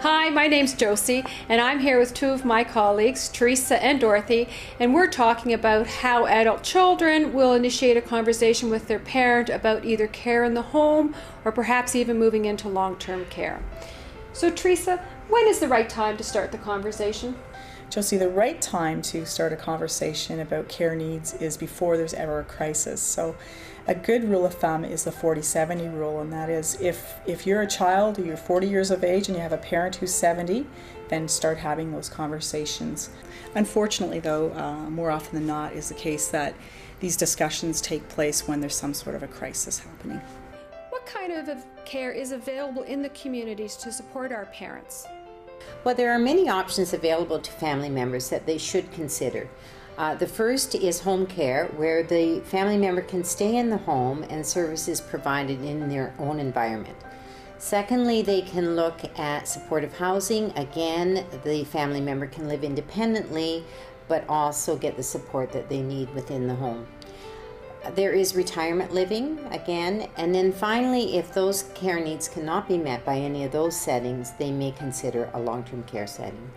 Hi, my name's Josie, and I'm here with two of my colleagues, Teresa and Dorothy, and we're talking about how adult children will initiate a conversation with their parent about either care in the home or perhaps even moving into long-term care. So Teresa, when is the right time to start the conversation? Josie, the right time to start a conversation about care needs is before there's ever a crisis. So a good rule of thumb is the 40-70 rule, and that is if you're a child or you're 40 years of age and you have a parent who's 70, then start having those conversations. Unfortunately though, more often than not is the case that these discussions take place when there's some sort of a crisis happening. What kind of care is available in the communities to support our parents? Well, there are many options available to family members that they should consider. The first is home care, where the family member can stay in the home and services provided in their own environment. Secondly, they can look at supportive housing. Again, the family member can live independently, but also get the support that they need within the home. There is retirement living, again, and then finally, if those care needs cannot be met by any of those settings, they may consider a long-term care setting.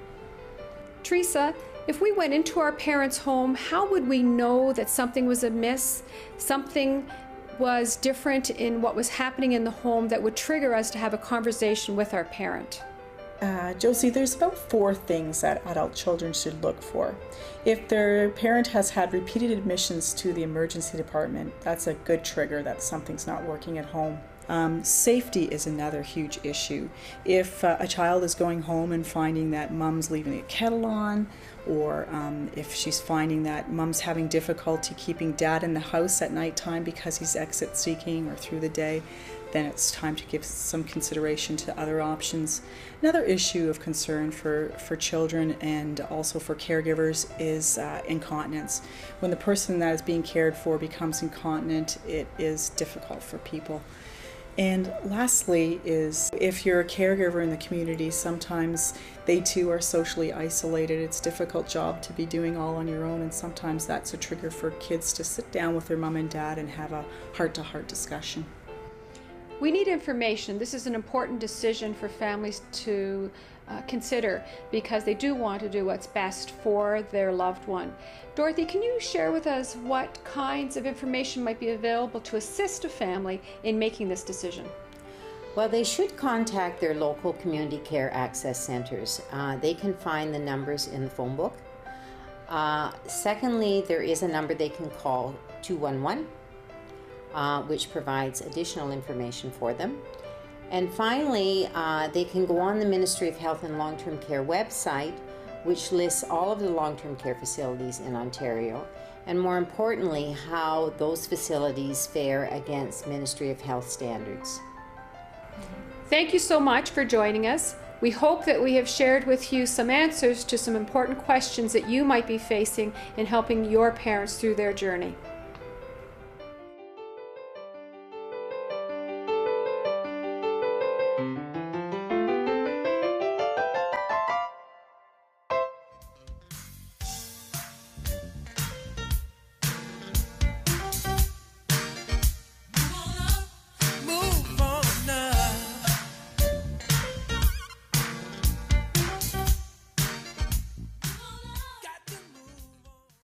Teresa, if we went into our parents' home, how would we know that something was amiss, something was different in what was happening in the home that would trigger us to have a conversation with our parent? Josie, there's about 4 things that adult children should look for. If their parent has had repeated admissions to the emergency department, that's a good trigger that something's not working at home. Safety is another huge issue. If a child is going home and finding that mom's leaving a kettle on, or if she's finding that mom's having difficulty keeping dad in the house at nighttime because he's exit seeking or through the day, then it's time to give some consideration to other options. Another issue of concern for children and also for caregivers is incontinence. When the person that is being cared for becomes incontinent, it is difficult for people. And lastly is if you're a caregiver in the community, sometimes they too are socially isolated. It's a difficult job to be doing all on your own, and sometimes that's a trigger for kids to sit down with their mom and dad and have a heart-to-heart discussion. We need information. This is an important decision for families to consider because they do want to do what's best for their loved one. Dorothy, can you share with us what kinds of information might be available to assist a family in making this decision? Well, they should contact their local community care access centers. They can find the numbers in the phone book. Secondly, there is a number they can call 211. Which provides additional information for them. And finally, they can go on the Ministry of Health and Long-Term Care website, which lists all of the long-term care facilities in Ontario, and more importantly, how those facilities fare against Ministry of Health standards. Thank you so much for joining us. We hope that we have shared with you some answers to some important questions that you might be facing in helping your parents through their journey.